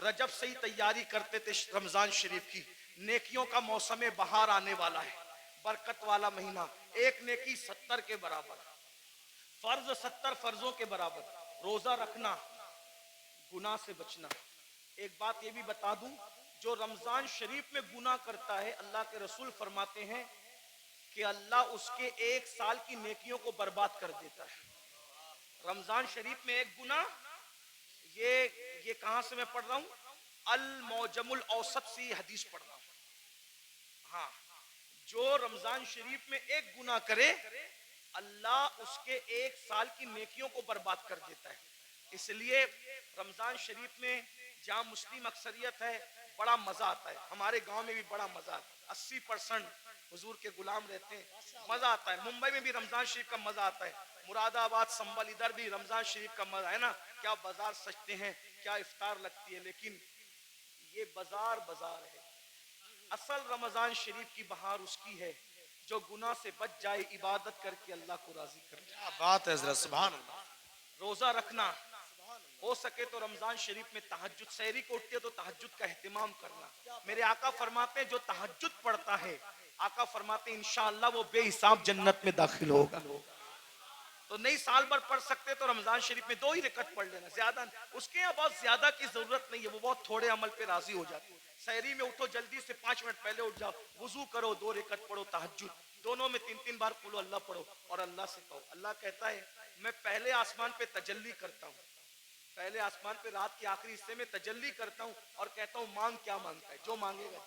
رجب سے ہی تیاری کرتے تھے رمضان شریف کی. نیکیوں کا موسم بہار آنے والا ہے, برکت والا مہینہ. ایک نیکی 70 کے برابر, فرض 70 فرضوں کے برابر. روزہ رکھنا, گناہ سے بچنا. ایک بات یہ بھی بتا دوں, جو رمضان شریف میں گناہ کرتا ہے, اللہ کے رسول فرماتے ہیں کہ اللہ اس کے 1 سال کی نیکیوں کو برباد کر دیتا ہے. رمضان شریف میں ایک گناہ, یہ کہاں سے میں پڑھ رہا ہوں, المعجم الاوسط سے یہ حدیث پڑھ رہا ہوں. ہاں, جو رمضان شریف میں ایک گناہ کرے, اللہ اس کے 1 سال کی نیکیوں کو برباد کر دیتا ہے. اس لیے رمضان شریف میں جہاں مسلم اکثریت ہے بڑا مزہ آتا ہے. ہمارے گاؤں میں بھی بڑا مزہ آتا ہے, 80% حضور کے غلام رہتے ہیں, مزہ آتا ہے. ممبئی میں بھی رمضان شریف کا مزہ آتا ہے, مراد آباد, سنبل, ادھر بھی رمضان شریف کا مزہ ہے نا. کیا بازار سجتے ہیں, کیا افطار لگتی ہے. لیکن یہ بازار ہے, اصل رمضان شریف کی بہار اس کی ہے جو گناہ سے بچ جائے, عبادت کر کے اللہ کو راضی کر جائے. کیا بات ہے حضرت, سبحان اللہ. روزہ رکھنا, ہو سکے تو رمضان شریف میں تہجد, سحری کو اٹھتے تو تہجد کا اہتمام کرنا. میرے آقا فرماتے ہیں جو تہجد پڑھتا ہے, آقا فرماتے ہیں انشاءاللہ وہ بے حساب جنت میں داخل ہوگا. تو نہیں سال بھر پڑھ سکتے تو رمضان شریف میں 2 ہی رکعت پڑھ لینا, زیادہ اس کے یہاں بہت زیادہ کی ضرورت نہیں ہے, وہ بہت تھوڑے عمل پہ راضی ہو جاتے ہیں. سحری میں اٹھو جلدی سے 5 منٹ پہلے اٹھ جاؤ, وضو کرو, 2 رکعت پڑھو تہجد, دونوں میں 3 بار قل اللہ پڑھو اور اللہ سے کہو. اللہ کہتا ہے میں پہلے آسمان پہ تجلی کرتا ہوں, پہلے آسمان پہ رات کے آخری حصے میں تجلی کرتا ہوں اور کہتا ہوں مانگ کیا مانگتا ہے, جو مانگے گا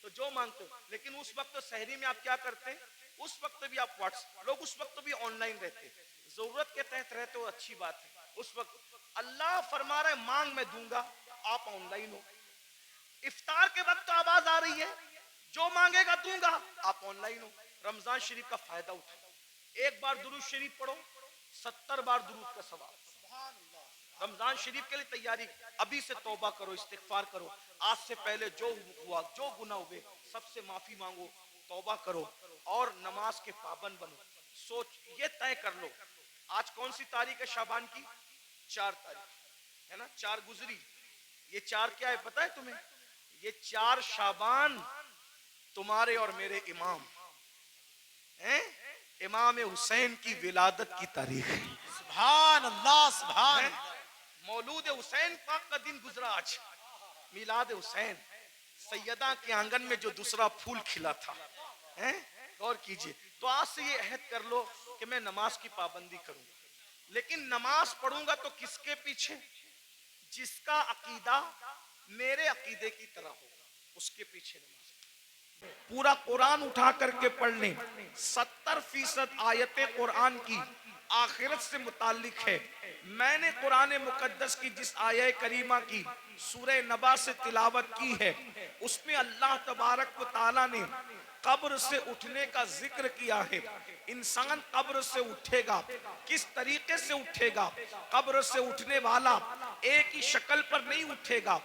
تو جو مانگتے ہو. لیکن اس وقت سحری میں آپ کیا کرتے ہیں, اس وقت بھی آپ لوگ اس وقت بھی آن لائن رہتے, ضرورت کے تحت رہتے ہو, اچھی بات ہے. اس وقت اللہ فرما رہا ہے مانگ میں دوں گا, آپ آن لائن ہو. افطار کے وقت تو آواز آ رہی ہے جو مانگے گا دوں گا, آپ آن لائن ہو. رمضان شریف کا فائدہ اٹھاؤ, ایک بار درود شریف پڑھو, 70 بار درود کا ثواب. رمضان شریف کے لیے تیاری, ابھی سے توبہ کرو, استغفار کرو. آج سے پہلے جو ہوا, جو گناہ ہوئے, سب سے معافی مانگو, توبہ کرو اور نماز کے پابند بنو. سوچ یہ طے کر لو, آج کون سی تاریخ ہے شعبان کی, 4 تاریخ ہے نا, 4 گزری. یہ 4 کیا ہے پتہ ہے تمہیں, یہ 4 شعبان تمہارے اور میرے امام ہیں, امام حسین کی ولادت کی تاریخ ہے. سبحان اللہ, سبحان اللہ. مولود حسین پاک کا دن گزرا آج, میلاد حسین. سیدہ کے آنگن میں جو دوسرا پھول کھلا تھا, غور کیجئے. تو آج سے یہ عہد کر لو کہ میں نماز کی پابندی کروں گا, لیکن نماز پڑھوں گا تو کس کے پیچھے, جس کا عقیدہ میرے عقیدے کی طرح ہوگا, اس کے پیچھے نماز. پورا قرآن اٹھا کر کے پڑھ لیں, 70% آیتیں قرآن کی آخرت سے متعلق ہے. میں نے قرآن مقدس کی جس آیہ کریمہ کی سورہ نبا سے تلاوت کی ہے, اس میں اللہ تبارک و تعالی نے قبر سے اٹھنے کا ذکر کیا ہے. انسان قبر سے اٹھے گا, کس طریقے سے اٹھے گا. قبر سے اٹھنے والا ایک ہی شکل پر نہیں اٹھے گا,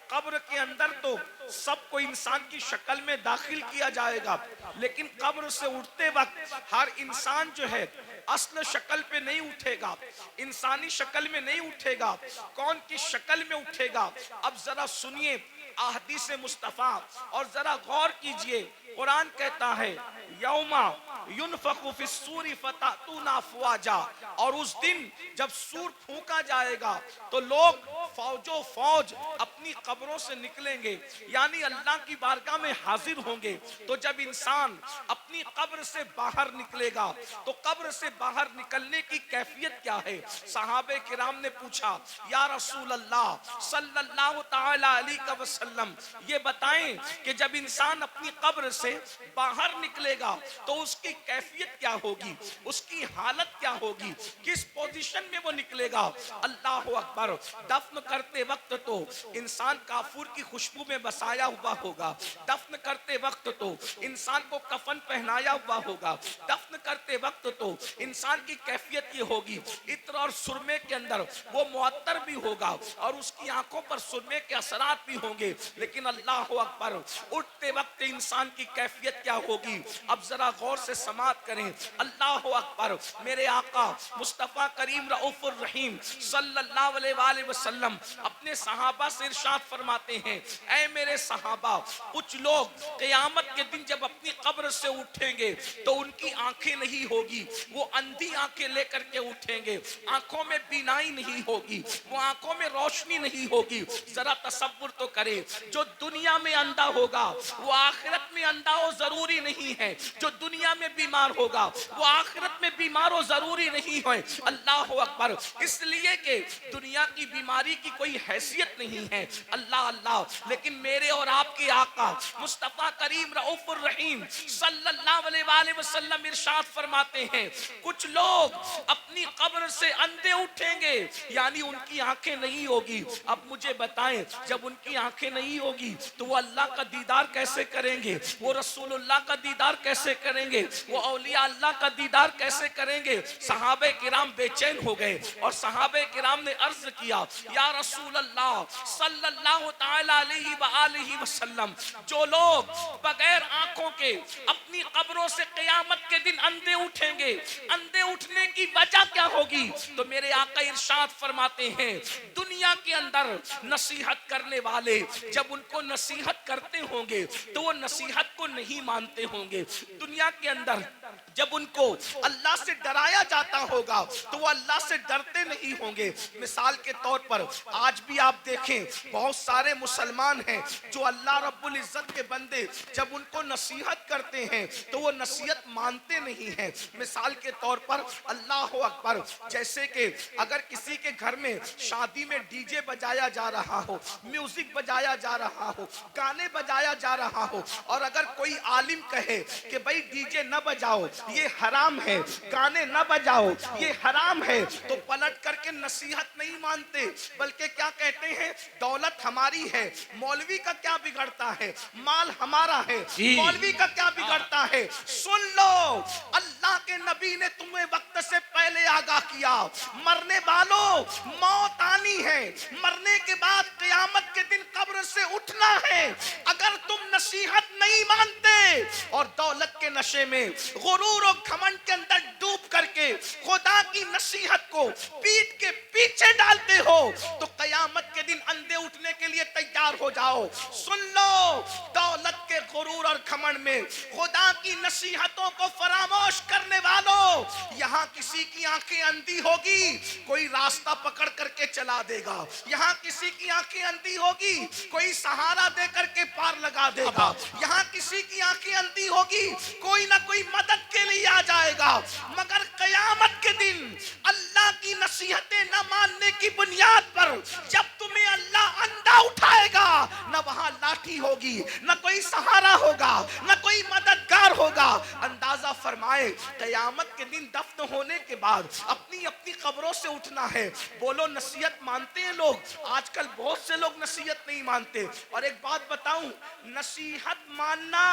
قبر کے اندر تو سب کو انسان کی شکل میں داخل کیا جائے گا, لیکن قبر سے اٹھتے وقت ہر انسان جو ہے اصل شکل پہ نہیں اٹھے گا, انسانی شکل میں نہیں اٹھے گا. کون کی شکل میں اٹھے گا, اب ذرا سنیے احادیث مصطفیٰ اور ذرا غور کیجئے. قرآن کہتا ہے یوما ینفخ فی الصور فتأتون افواجا, اور اس دن جب سور پھونکا جائے گا تو لوگ فوجوں فوج اپنی قبروں سے نکلیں گے, یعنی اللہ کی بارگاہ میں حاضر ہوں گے. تو جب انسان اپنی قبر سے باہر نکلے گا تو قبر سے باہر نکلنے کی کیفیت کیا ہے. صحابہ کرام نے پوچھا یا رسول اللہ صلی اللہ تعالی علیہ وسلم, یہ بتائیں کہ جب انسان اپنی قبر سے باہر نکلے گا تو اس کی کیفیت کیا ہوگی, اس کی حالت کیا ہوگی, کس پوزیشن میں وہ نکلے گا. اللہ اکبر. دفن کرتے وقت تو انسان کافور کی خوشبو میں بسایا ہوا ہوگا, دفن کرتے وقت تو انسان کو کفن پہنایا ہوا ہوگا, دفن کرتے وقت تو انسان کی کیفیت یہ ہوگی عطر اور سرمے کے اندر وہ معطر بھی ہوگا اور اس کی آنکھوں پر سرمے کے اثرات بھی ہوں گے. لیکن اللہ اکبر اٹھتے وقت انسان کی کیفیت کیا ہوگی؟ اب ذرا غور سے سماعت کریں. اللہ اکبر. میرے آقا مصطفیٰ کریم رؤوف الرحیم صلی اللہ علیہ وآلہ وسلم اپنے صحابہ سے ارشاد فرماتے ہیں اے میرے صحابہ کچھ لوگ قیامت کے دن جب اپنی قبر سے اٹھیں گے تو ان کی آنکھیں نہیں ہوگی, وہ اندھی آنکھیں لے کر کے اٹھیں گے, آنکھوں میں بینائی نہیں ہوگی, وہ آنکھوں میں روشنی نہیں ہوگی. ذرا تصور تو کرے جو دنیا میں اندھا ہوگا وہ آخرت میں اندھا ہو ضروری نہیں ہے, جو دنیا میں بیمار ہوگا وہ آخرت میں بیمار ہو ضروری نہیں ہے. اللہ اکبر. اس لیے کہ دنیا کی بیماری کی کوئی حیثیت نہیں ہے. اللہ اللہ. لیکن میرے اور آپ کے آقا مصطفیٰ کریم رؤوف الرحیم صلی اللہ علیہ وآلہ وسلم ارشاد فرماتے ہیں کچھ لوگ اپنی قبر سے اندھے اٹھیں گے, یعنی ان کی آنکھیں نہیں ہوگی. اب مجھے بتائیں جب ان کی آنکھیں نہیں ہوگی تو وہ اللہ کا دیدار کیسے کریں گے, وہ رسول اللہ کا دیدار کیسے کریں گے, وہ اولیاء اللہ کا دیدار کیسے کریں گے؟ صحابہ کرام بے چین ہو گئے اور صحابہ کرام نے عرض کیا یا رسول اللہ صلی اللہ تعالی علیہ وآلہ وسلم جو لوگ بغیر آنکھوں کے اپنی قبروں سے قیامت کے دن اندھے اٹھیں گے, اندھے اٹھنے کی وجہ کیا ہوگی؟ تو میرے آقا ارشاد فرماتے ہیں دنیا کے اندر نصیحت کرنے والے جب ان کو نصیحت کرتے ہوں گے تو وہ نصیحت کو نہیں مانتے ہوں گے. دنیا کے اندر جب ان کو اللہ سے ڈرایا جاتا ہوگا تو وہ اللہ سے ڈرتے نہیں ہوں گے. مثال کے طور پر آج بھی آپ دیکھیں بہت سارے مسلمان ہیں جو اللہ رب العزت کے بندے جب ان کو نصیحت کرتے ہیں تو وہ نصیحت مانتے نہیں ہیں. مثال کے طور پر اللہ اکبر, جیسے کہ اگر کسی کے گھر میں شادی میں ڈی جے بجایا جا رہا ہو, میوزک بجایا جا رہا ہو, گانے بجایا جا رہا ہو, اور اگر کوئی عالم کہے کہ بھئی ڈی جے نہ بجاؤ یہ حرام ہے, گانے نہ بجاؤ یہ حرام ہے, تو پلٹ کر کے نصیحت نہیں مانتے بلکہ کیا کہتے ہیں دولت ہماری ہے, مولوی کا کیا بگڑتا ہے, مال ہمارا ہے, مولوی کا کیا بگڑتا ہے. سن لو اللہ کے نبی نے تمہیں وقت سے پہلے آگاہ کیا مرنے والوں موت آنی ہے, مرنے کے بعد قیامت کے دن قبر سے اٹھنا ہے. اگر تم نصیحت نہیں مانتے اور دولت کے نشے میں غرور و گھمنڈ کے اندر ڈوب کر کے خدا کی نصیحت کو پیٹ کے پیچھے ڈالتے ہو تو قیامت کے دن اندھے اٹھنے کے لیے تیار ہو جاؤ. سن لو دولت کے غرور اور گھمنڈ میں خدا کی نصیحتوں کو فراموش کرنے والوں, یہاں کسی کی آنکھیں اندھی ہوگی کوئی راستہ پکڑ کر کے چلا دے گا, یہاں کسی کی آنکھیں اندھی ہوگی کوئی سہارا دے کر کے پار لگا دے گا, یہاں کسی کی آنکھیں اندھی ہوگی کوئی نہ کوئی مدد کے لیے آ جائے گا. مگر قیامت کے دن اللہ کی نصیحتیں نہ ماننے کی بنیاد پر جب تمہیں اللہ اندھا اٹھائے گا نہ وہاں لاٹھی ہوگی, نہ کوئی سہارا ہوگا, نہ کوئی مددگار ہوگا. اندازہ فرمائے قیامت کے دن دفن ہونے کے بعد اپنی اپنی قبروں سے اٹھنا ہے. بولو نصیحت مانتے ہیں لوگ؟ آج کل بہت سے لوگ نصیحت نہیں مانتے. اور ایک بات بتاؤں, نصیحت ماننا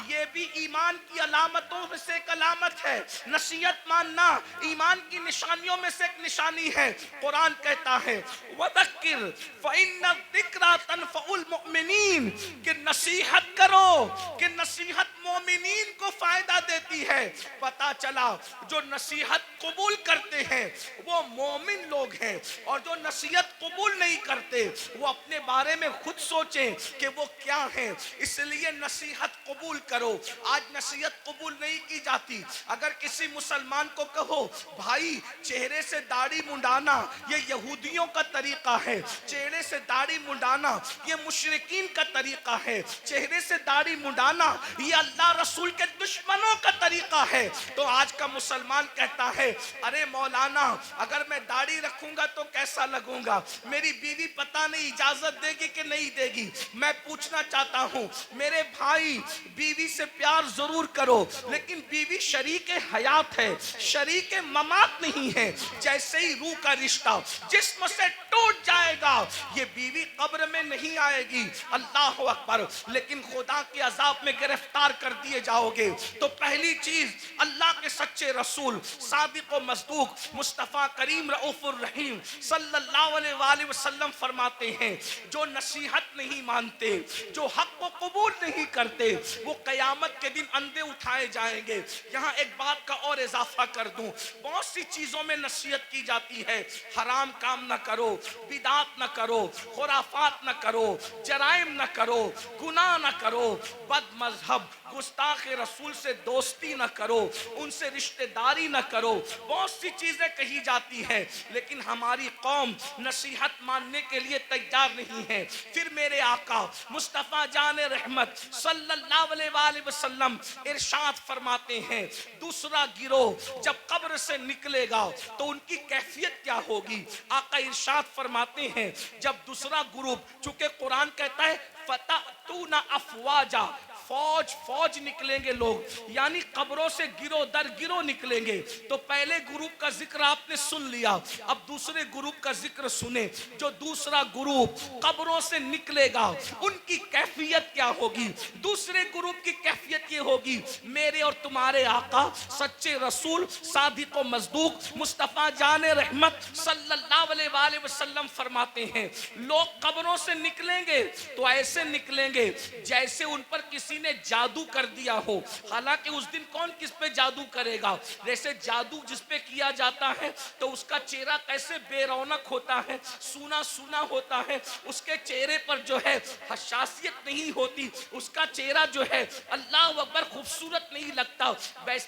یہ بھی ایمان کی علامتوں میں سے ایک علامت ہے. نصیحت ماننا ایمان کی نشانیوں میں سے ایک نشانی ہے. قرآن کہتا ہے وَذَكِّرْ فَإِنَّ الذِّكْرَى تَنفَعُ الْمُؤْمِنِينَ, کہ نصیحت کرو کہ نصیحت مومنین کو فائدہ دیتی ہے. پتا چلا جو نصیحت قبول کرتے ہیں وہ مومن لوگ ہیں, اور جو نصیحت قبول نہیں کرتے وہ اپنے بارے میں خود سوچیں کہ وہ کیا ہیں. اس لیے نصیحت قبول کرو. آج نصیحت قبول نہیں کی جاتی. اگر کسی مسلمان کو کہو بھائی چہرے سے داڑھی منڈانا یہ یہودیوں کا طریقہ ہے, چہرے سے داڑھی منڈانا یہ مشرکین کا طریقہ ہے, چہرے سے داڑھی منڈانا یہ اللہ رسول کے دشمنوں کا طریقہ ہے, تو آج کا مسلمان کہتا ہے ارے مولانا اگر میں داڑھی رکھوں گا تو کیسا لگوں گا, میری بیوی پتہ نہیں اجازت دے گی کہ نہیں دے گی. میں پوچھنا چاہتا ہوں میرے بھائی بیوی سے پیار ضرور کرو لیکن بیوی شریک حیات ہے, شریک ممات نہیں ہے. جیسے ہی روح کا رشتہ جسم سے ٹوٹ جائے گا یہ بیوی قبر میں نہیں آئے گی. اللہ اکبر. لیکن خدا کے عذاب میں گرفتار تیار کر دیے جاؤ گے تو پہلی چیز اللہ کے سچے رسول صادق و مصدوق مصطفیٰ کریم رؤوف الرحیم صلی اللہ علیہ وآلہ وسلم فرماتے ہیں جو نصیحت نہیں مانتے، جو حق کو قبول نہیں کرتے، وہ قیامت کے دن اندھے اٹھائے جائیں گے۔ یہاں ایک بات کا اور اضافہ کر دوں، بہت سی چیزوں میں نصیحت کی جاتی ہے، حرام کام نہ کرو، بدعات نہ کرو، خرافات نہ کرو، جرائم نہ کرو، گناہ نہ کرو، بد مذہب گستاخ رسول سے دوستی نہ کرو، ان سے رشتہ داری نہ کرو، بہت سی چیزیں کہی جاتی ہیں، لیکن ہماری قوم نصیحت ماننے کے لیے تیار نہیں ہے۔ پھر میرے آقا مصطفیٰ جان رحمت صلی اللہ علیہ وآلہ وسلم ارشاد فرماتے ہیں دوسرا گروہ جب قبر سے نکلے گا تو ان کی کیفیت کیا ہوگی؟ آقا ارشاد فرماتے ہیں جب دوسرا گروپ، چونکہ قرآن کہتا ہے فَتَأْتُونَ أَفْوَاجًا، فوج فوج نکلیں گے لوگ، یعنی قبروں سے گروہ در گروہ نکلیں گے۔ تو پہلے گروپ کا ذکر آپ نے سن لیا، اب دوسرے گروپ کا ذکر سنیں۔ جو دوسرا گروپ قبروں سے نکلے گا ان کی کیفیت کیا ہوگی؟ دوسرے گروپ کی کیفیت یہ ہوگی، میرے اور تمہارے آقا سچے رسول صادق و مصدوق مصطفیٰ جان رحمت صلی اللہ علیہ وآلہ وسلم فرماتے ہیں لوگ قبروں سے نکلیں گے تو ایسے نکلیں گے جیسے ان پر کسی نے جادو کر دیا ہو۔ حالانکہ اس دن کون کس پہ جادو کرے گا؟ جیسے جادو جس پہ کیا جاتا ہے تو اس کا چہرہ کیسے بے رونق ہوتا ہے، سونا سونا ہوتا ہے، اس کے چہرے پر جو ہے حساسیت نہیں ہوتی، اس کا چہرہ جو ہے اللہ اکبر خوبصورت نہیں لگتا،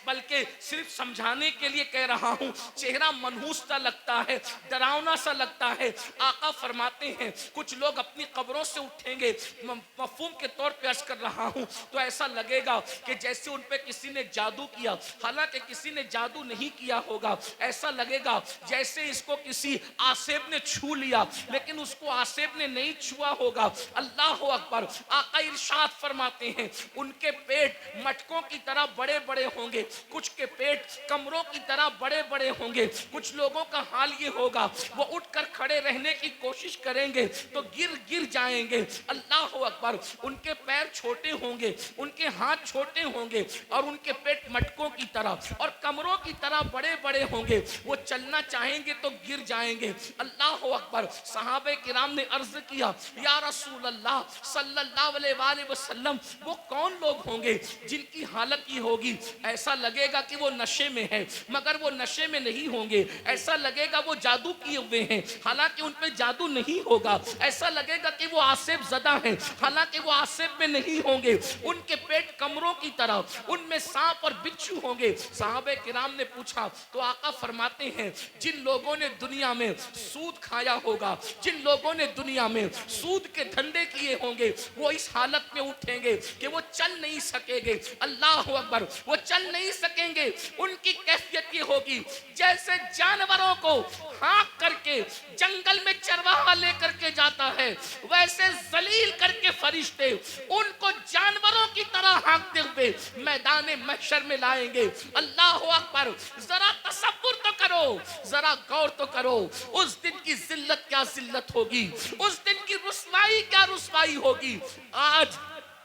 بلکہ صرف سمجھانے کے لیے کہہ رہا ہوں، چہرہ منحوس سا لگتا ہے، ڈراؤنا سا لگتا ہے۔ آقا فرماتے ہیں کچھ لوگ اپنی قبروں سے اٹھیں گے، مفہوم کے طور پہ عرض کر رہا ہوں، تو ایسا لگے گا کہ جیسے ان پہ کسی نے جادو کیا، حالانکہ کسی نے جادو نہیں کیا ہوگا۔ ایسا لگے گا جیسے اس کو کسی آسیب نے چھو لیا، لیکن اس کو آسیب نے نہیں چھوا ہوگا۔ اللہ اکبر۔ آقا ارشاد فرماتے ہیں ان کے پیٹ مٹکوں کی طرح بڑے بڑے ہوں گے، کچھ کے پیٹ کمروں کی طرح بڑے بڑے ہوں گے۔ کچھ لوگوں کا حال یہ ہوگا وہ اٹھ کر کھڑے رہنے کی کوشش کریں گے تو گر جائیں گے۔ اللہ اکبر۔ ان کے پیر چھوٹے ہوں گے، ان کے ہاتھ چھوٹے ہوں گے، اور ان کے پیٹ مٹکوں کی طرح اور کمروں کی طرح بڑے بڑے ہوں گے۔ وہ چلنا چاہیں گے تو گر جائیں گے۔ اللہ اکبر۔ صحابہ کرام نے عرض کیا یا رسول اللہ صلی اللہ علیہ وآلہ وسلم وہ کون لوگ ہوں گے جن کی حالت یہ ہوگی؟ ایسا لگے گا کہ وہ نشے میں ہے، مگر وہ نشے میں نہیں ہوں گے۔ ایسا لگے گا وہ جادو کیے ہوئے ہیں، حالانکہ ان پہ جادو نہیں ہوگا۔ ایسا لگے گا کہ وہ آسیب زدہ ہیں، حالانکہ وہ آسیب میں نہیں ہوں گے۔ ان کے پیٹ کمروں کی طرح، ان میں سانپ اور بچھو ہوں گے۔ صحابہ کرام نے پوچھا تو آقا فرماتے ہیں جن لوگوں نے دنیا میں سود کھایا ہوگا، جن لوگوں نے دنیا میں سود کے دھندے کیے ہوں گے، وہ اس حالت میں اٹھیں گے کہ وہ چل نہیں سکیں گے۔ اللہ اکبر۔ وہ چل نہیں سکیں گے۔ ان کی کیفیت یہ ہوگی جیسے جانوروں کو ہانک کر کے جنگل میں چرواہا لے کر کے جاتا ہے، ویسے ذلیل کر کے فرشتے ان کو جانوروں کی طرح ہانکتے ہوئے میدان محشر میں لائیں گے۔ اللہ اکبر۔ ذرا تصور تو کرو، ذرا غور تو کرو، اس دن کی ذلت کیا ذلت ہوگی، اس دن کی رسوائی کیا رسوائی ہوگی۔ آج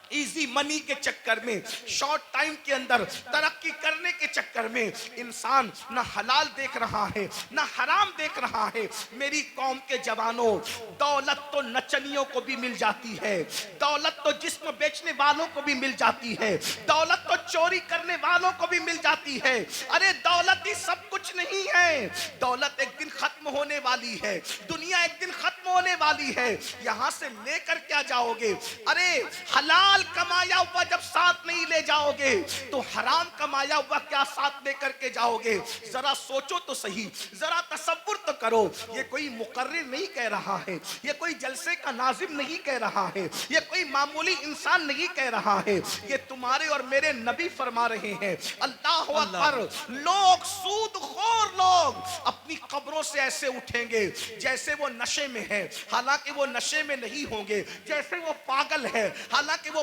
ایزی منی کے چکر میں، شارٹ ٹائم کے اندر ترقی کرنے کے چکر میں انسان نہ حلال دیکھ رہا ہے نہ حرام دیکھ رہا ہے۔ میری قوم کے جوانوں، دولت تو نچنیوں کو بھی مل جاتی ہے، دولت تو جسم بیچنے والوں کو بھی مل جاتی ہے، دولت تو چوری کرنے والوں کو بھی مل جاتی ہے۔ ارے دولت ہی سب کچھ نہیں ہے، دولت ایک دن ختم ہونے والی ہے، دنیا ایک دن ختم ہونے والی ہے، یہاں سے لے کر کیا جاؤ گے؟ ارے حلال کمایا ہوا جب ساتھ نہیں لے جاؤ گے تو حرام کمایا ہوا کیا ساتھ لے کر کے جاؤ گے؟ ذرا سوچو تو صحیح، ذرا تصور تو کرو۔ یہ کوئی مقرر نہیں کہہ رہا ہے، یہ کوئی جلسے کا ناظم نہیں کہہ رہا ہے، یہ کوئی معمولی انسان نہیں کہہ رہا ہے، یہ تمہارے اور میرے نبی فرما رہے ہیں۔ اللہ اکبر۔ لوگ، سود خور لوگ اپنی قبروں سے ایسے اٹھیں گے جیسے وہ نشے میں ہے، حالانکہ وہ نشے میں نہیں ہوں گے، جیسے وہ پاگل ہے، حالانکہ وہ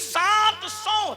700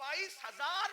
22,000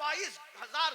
22,000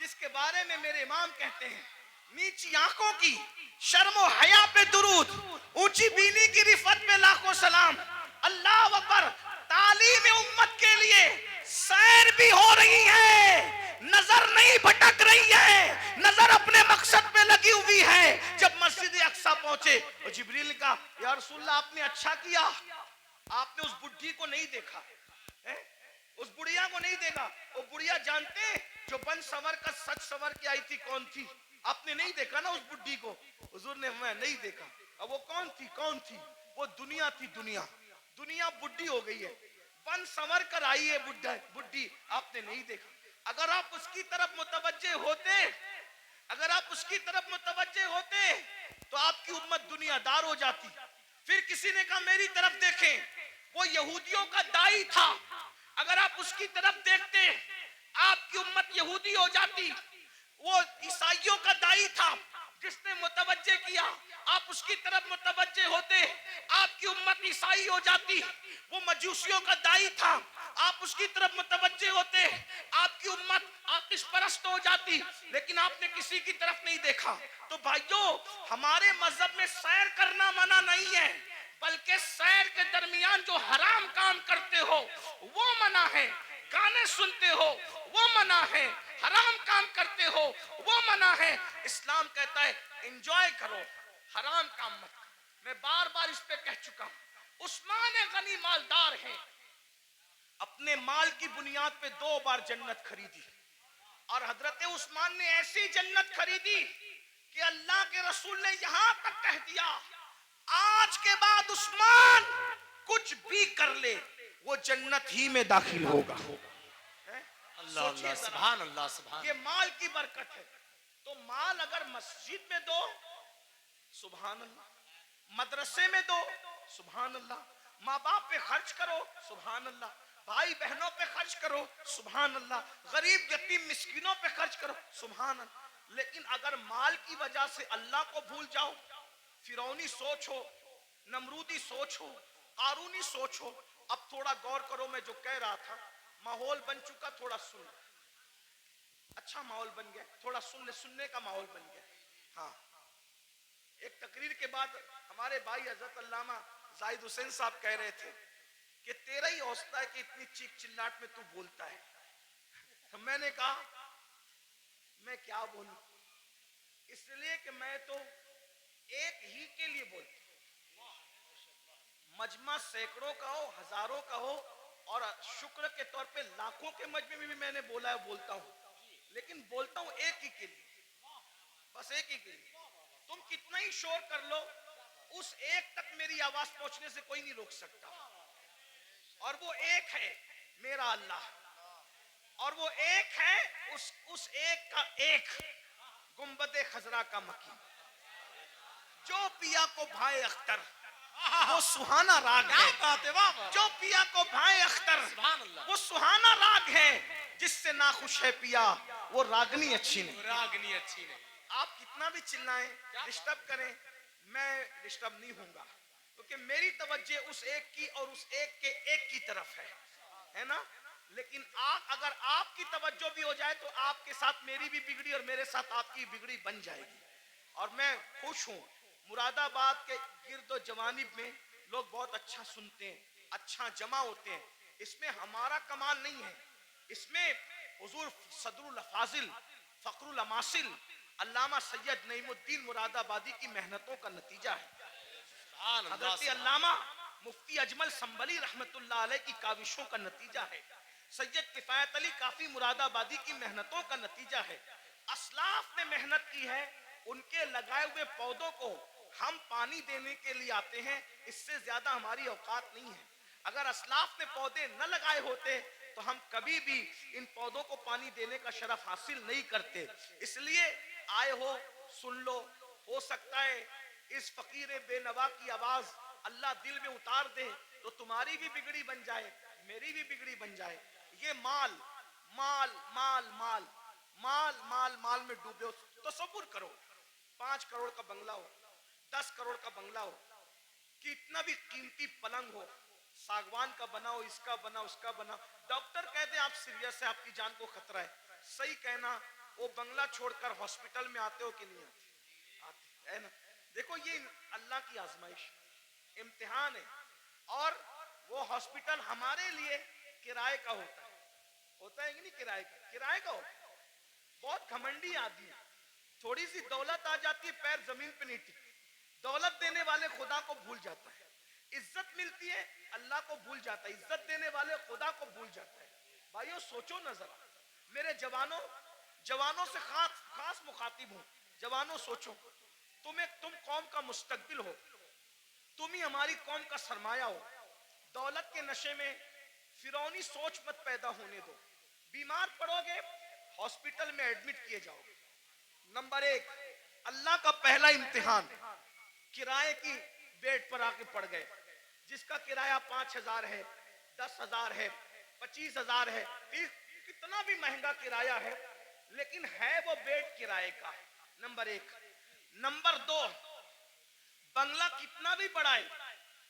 جس کے بارے میں میرے امام کہتے ہیں نیچی آنکھوں کی شرم و حیا پہ درود، اونچی بینی کی رفت پہ لاکھوں سلام، اللہ اکبر، تعلیم امت کے لیے سیر بھی ہو رہی ہے، نظر نہیں بھٹک رہی ہے، نظر اپنے مقصد پہ لگی ہوئی ہے۔ جب مسجد اقصی پہنچے اور جبریل نے کہا یا رسول اللہ آپ نے اچھا کیا، آپ نے اس بڈھی کو نہیں دیکھا، اس بڑھیا کو نہیں دیکھا۔ وہ بڑھیا جانتے ہیں جو بن سور کا سچ سور کے آئی تھی کون تھی؟ آپ نے نہیں دیکھا نا اس بڈھی کو؟ حضور نے میں نہیں دیکھا۔ اب وہ کون تھی؟ کون تھی وہ؟ دنیا تھی، دنیا۔ دنیا بڈھی ہو گئی ہے، بن سور کر آئی ہے بڈھی، آپ نے نہیں دیکھا۔ اگر آپ اس کی طرف متوجہ ہوتے، اگر آپ اس کی طرف متوجہ ہوتے تو آپ کی امت دنیا دار ہو جاتی۔ پھر کسی نے کہا میری طرف دیکھیں، وہ یہودیوں کا دائی تھا، اگر آپ اس کی طرف دیکھتے آپ کی امت یہودی ہو جاتی۔ وہ عیسائیوں کا دائی تھا، جس نے متوجہ کیا، آپ اس کی طرف متوجہ ہوتے آپ کی امت عیسائی ہو جاتی۔ وہ مجوسیوں کا دائی تھا، آپ اس کی طرف متوجہ ہوتے آپ کی امت آتش پرست ہو جاتی، لیکن آپ نے کسی کی طرف نہیں دیکھا۔ تو بھائیو، ہمارے مذہب میں سیر کرنا منع نہیں ہے، بلکہ سیر کے درمیان جو حرام کام کرتے ہو وہ منع ہے، گانے سنتے ہو وہ منع ہے، حرام کام کرتے ہو وہ منع ہے۔ اسلام کہتا ہے انجوائے کرو، حرام کام مت کرو۔ میں بار بار اس پہ کہہ چکا ہوں، عثمان غنی مالدار ہیں، اپنے مال کی بنیاد پہ 2 بار جنت خریدی، اور حضرت عثمان نے ایسی جنت خریدی کہ اللہ کے رسول نے یہاں تک کہہ دیا آج کے بعد عثمان کچھ بھی کر لے وہ جنت ہی میں داخل ہوگا۔ اللہ اللہ، سبحان اللہ، سبحان یہ مال کی برکت ہے۔ تو مال اگر مسجد میں دو سبحان اللہ، مدرسے میں دو سبحان اللہ، ماں باپ پہ خرچ کرو سبحان اللہ، بھائی بہنوں پہ خرچ کرو سبحان اللہ، غریب یتیم مسکینوں پہ خرچ کرو سبحان اللہ۔ لیکن اگر مال کی وجہ سے اللہ کو بھول جاؤ، فرعونی سوچ ہو، نمرودی سوچ ہو، قارونی سوچ ہو۔ اب تھوڑا غور کرو، میں جو کہہ رہا تھا، ماحول بن چکا، تھوڑا سن لو، اچھا ماحول بن گیا، تھوڑا سننے کا ماحول بن گیا۔ ہاں، ایک تقریر کے بعد ہمارے بھائی حضرت علامہ زاہد حسین صاحب کہہ رہے تھے کہ تیرا ہی حوصلہ ہے کہ اتنی چیخ چلاٹ میں تو بولتا ہے۔ تو میں نے کہا میں کیا بولوں، اس لیے کہ میں تو ایک ہی کے لیے بولتا ہوں، مجمع سینکڑوں کا ہو، ہزاروں کا ہو، اور شکر کے طور پہ لاکھوں کے مجمع میں بھی میں نے بولا ہے، بولتا ہوں، لیکن بولتا ہوں ایک ہی کے لیے، بس ایک ہی کے لیے۔ تم کتنا ہی شور کر لو، اس ایک تک میری آواز پہنچنے سے کوئی نہیں روک سکتا، اور وہ ایک ہے میرا اللہ، اور وہ ایک ہے اس ایک کا ایک گنبد خضرا کا مکی، جو پیا کو بھائے اختر وہ سہانا راگ ہے، جو پیا کو بھائے اختر وہ سہانا راگ ہے، جس سے ناخوش ہے پیا وہ راگنی اچھی نہیں۔ راگنی اچھی نہیں۔ آپ کتنا بھی چلائیں، ڈسٹرب کریں، میں ڈسٹرب نہیں ہوں گا، کیونکہ میری توجہ اس ایک کی اور اس ایک کے ایک کی طرف ہے نا۔ لیکن اگر آپ کی توجہ بھی ہو جائے تو آپ کے ساتھ میری بھی بگڑی اور میرے ساتھ آپ کی بگڑی بن جائے گی۔ اور میں خوش ہوں، مراد آباد کے گرد و جوانب میں لوگ بہت اچھا سنتے ہیں، اچھا جمع ہوتے ہیں، اس میں ہمارا کمال نہیں ہے، اس میں حضور صدر الافاضل فخر الاماثل علامہ سید نعیم الدین مراد آبادی کی محنتوں کا نتیجہ ہے، حضرت علامہ مفتی اجمل سنبلی رحمت اللہ علیہ کی کاوشوں کا نتیجہ ہے، سید کفایت علی کافی مراد آبادی کی محنتوں کا نتیجہ ہے۔ اسلاف نے محنت کی ہے، ان کے لگائے ہوئے پودوں کو ہم پانی دینے کے لیے آتے ہیں، اس سے زیادہ ہماری اوقات نہیں ہے۔ اگر اسلاف نے پودے نہ لگائے ہوتے تو ہم کبھی بھی ان پودوں کو پانی دینے کا شرف حاصل نہیں کرتے۔ اس لیے آئے ہو، سن لو، ہو سکتا ہے اس فقیر بے نوا کی آواز اللہ دل میں اتار دے تو تمہاری بھی بگڑی بن جائے، میری بھی بگڑی بن جائے۔ یہ مال مال مال مال مال مال مال میں ڈوبے ہو، تصور کرو 5 کروڑ کا بنگلہ ہو، 10 کروڑ کا بنگلہ ہو، کتنا بھی قیمتی پلنگ ہو، ساگوان کا بنا ہو، اس کا بنا، اس کا بنا، ڈاکٹر کہتے ہیں آپ سیریس ہے، آپ کی جان کو خطرہ ہے، صحیح کہنا وہ بنگلہ چھوڑ کر ہاسپٹل میں آتے ہو کہ نہیں آتے ہے نا. دیکھو یہ اللہ کی آزمائش امتحان ہے. اور وہ ہاسپٹل ہمارے لیے کرائے کا ہوتا ہے کہ نہیں؟ کرائے کا ہوتا ہے. بہت گھمنڈی آدمی، تھوڑی سی دولت آ جاتی ہے پیر زمین پہ نہیں ٹکتے. دولت دینے والے خدا کو بھول جاتا ہے. عزت ملتی ہے اللہ کو بھول جاتا ہے. عزت دینے والے خدا کو بھول جاتا ہے. بھائیو سوچو نہ ذرا. میرے جوانوں سے خاص مخاطب ہوں. جوانوں سوچو، تم قوم کا مستقبل ہو. تم ہی ہماری قوم کا سرمایہ ہو. دولت کے نشے میں فرعونی سوچ مت پیدا ہونے دو. بیمار پڑو گے ہاسپٹل میں ایڈمٹ کیے جاؤ گے. نمبر 1 اللہ کا پہلا امتحان کرائے کی بیڈ پر آ کے پڑ گئے. جس کا کرایہ 5,000 ہے، 10,000 ہے، 25,000 ہے، کتنا بھی مہنگا کرایہ ہے، لیکن ہے وہ بیڈ کرائے کا. نمبر 1. نمبر 2 بنگلہ کتنا بھی بڑا ہے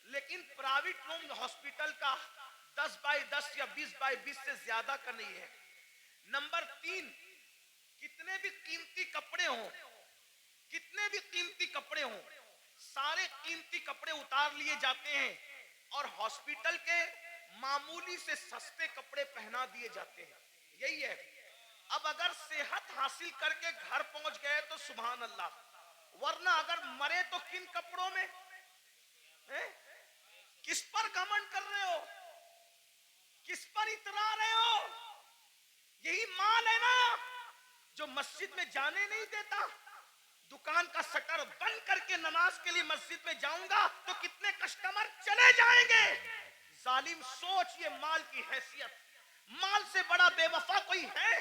لیکن پرائیویٹ روم ہاسپٹل کا 10x10 یا 20x20 سے زیادہ کا نہیں ہے. نمبر 3 کتنے بھی قیمتی کپڑے ہوں سارے قیمتی کپڑے اتار لیے جاتے ہیں اور ہاسپٹل کے معمولی سے سستے کپڑے پہنا دیے جاتے ہیں. یہی ہے. اب اگر صحت حاصل کر کے گھر پہنچ گئے تو سبحان اللہ، ورنہ اگر مرے تو کن کپڑوں میں؟ کس پر گھمنڈ کر رہے ہو؟ کس پر اترا رہے ہو؟ یہی مال ہے نا جو مسجد میں جانے نہیں دیتا. دکان کا شٹر بند کر کے نماز کے لیے مسجد میں جاؤں گا تو کتنے کسٹمر چلے جائیں گے. ظالم سوچ، یہ مال کی حیثیت. مال سے بڑا بے وفا کوئی ہے؟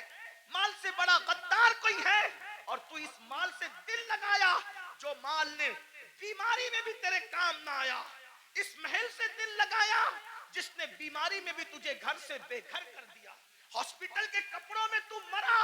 مال سے بڑا غدار کوئی ہے؟ اور تو اس مال سے دل لگایا جو مال نے بیماری میں بھی تیرے کام نہ آیا. اس محل سے دل لگایا جس نے بیماری میں بھی تجھے گھر سے بے گھر کر دیا. ہاسپٹل کے کپڑوں میں تو مرا،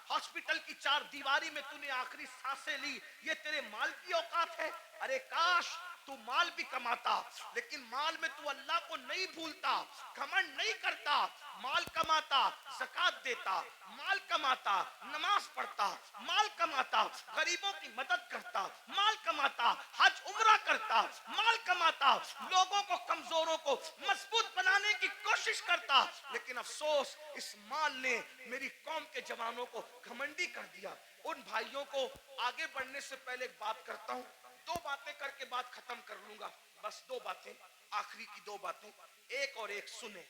ہاسپٹل کی 4 دیواری میں تو نے آخری سانسیں لی. یہ تیرے مال کی اوقات ہے؟ ارے کاش تو مال بھی کماتا لیکن مال میں تو اللہ کو نہیں بھولتا، گھمنڈ نہیں کرتا. مال کماتا زکات دیتا، مال کماتا نماز پڑھتا، مال کماتا غریبوں کی مدد کرتا، مال کماتا حج عمرہ کرتا، مال کماتا لوگوں کو کمزوروں کو مضبوط بنانے کی کوشش کرتا. لیکن افسوس اس مال نے میری قوم کے جوانوں کو گھمنڈی کر دیا. ان بھائیوں کو آگے بڑھنے سے پہلے ایک بات کرتا ہوں. 2 باتیں کر کے بات ختم کر لوں گا. بس 2 باتیں، آخری کی 2 باتیں. ایک اور ایک سنیں.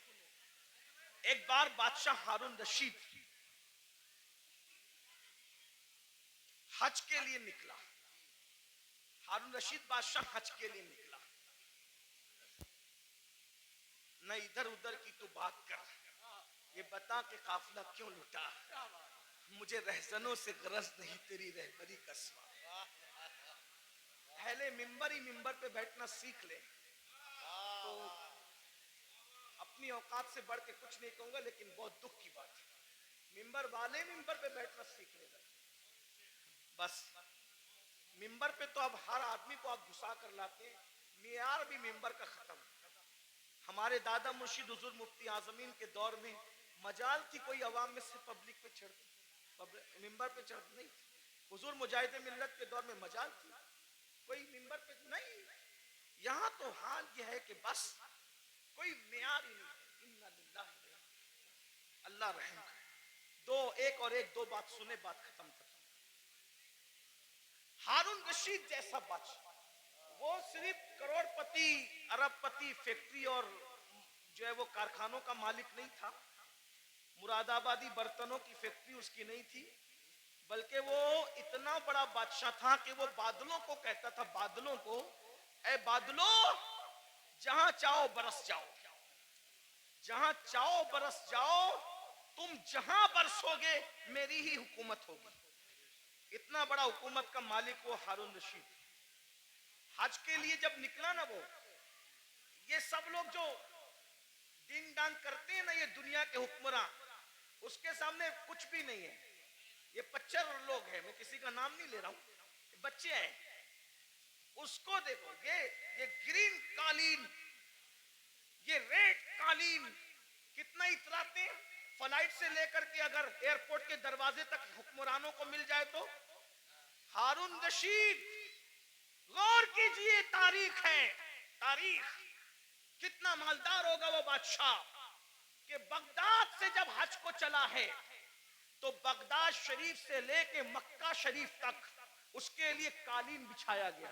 ایک بار بادشاہ ہارون رشید حج کے لیے نکلا. ہارون رشید بادشاہ حج کے لیے نکلا. نہ ادھر ادھر کی تو بات کر، یہ بتا کہ قافلہ کیوں لٹا. مجھے رہزنوں سے غرض نہیں تیری رہبری کا سوا. پہلے ممبر ہی ممبر پہ بیٹھنا سیکھ لے. تو اپنی اوقات سے بڑھ کے کچھ نہیں کہوں گا لیکن بہت دکھ کی بات ہے، ممبر والے ممبر پہ بیٹھنا سیکھ لے. بس ممبر پہ تو اب ہر آدمی کو آپ گھسا کر لاتے ہیں. معیار بھی ممبر کا ختم. ہمارے دادا مرشد حضور مفتی اعظمین کے دور میں مجال تھی کوئی عوام میں سے پبلک پہ چڑھتی، ممبر پہ چڑھتی نہیں. حضور مجاہد ملت کے دور میں مجال تھی کوئی ممبر پہ نہیں. یہاں تو حال یہ ہے کہ بس کوئی معیار ہی نہیں. اللہ رحم کرے. ایک دو بات سنے، بات ختم کرتا. ہارون رشید جیسا بادشاہ، وہ صرف کروڑ پتی ارب پتی فیکٹری اور جو ہے وہ کارخانوں کا مالک نہیں تھا. مراد آبادی برتنوں کی فیکٹری اس کی نہیں تھی، بلکہ وہ اتنا بڑا بادشاہ تھا کہ وہ بادلوں کو کہتا تھا، بادلوں کو، اے بادلوں جہاں چاہو برس جاؤ، جہاں چاہو برس جاؤ، تم جہاں برسو گے میری ہی حکومت ہوگی. اتنا بڑا حکومت کا مالک وہ ہارون رشید. حج کے لیے جب نکلا نا، وہ یہ سب لوگ جو ڈنگ ڈانگ کرتے ہیں نا، یہ دنیا کے حکمراں، اس کے سامنے کچھ بھی نہیں ہے. یہ پچر لوگ ہیں، میں کسی کا نام نہیں لے رہا ہوں، بچے ہیں. اس کو دیکھو، یہ گرین قالین، یہ ریڈ قالین کتنا اتراتے ہیں. فلائٹ سے لے کر کے اگر ایئرپورٹ کے دروازے تک حکمرانوں کو مل جائے تو ہارون رشید، غور کیجئے، تاریخ ہے، تاریخ کتنا مالدار ہوگا وہ بادشاہ کہ بغداد سے جب حج کو چلا ہے تو بغداد شریف سے لے کے مکہ شریف تک اس کے لیے قالین بچھایا گیا.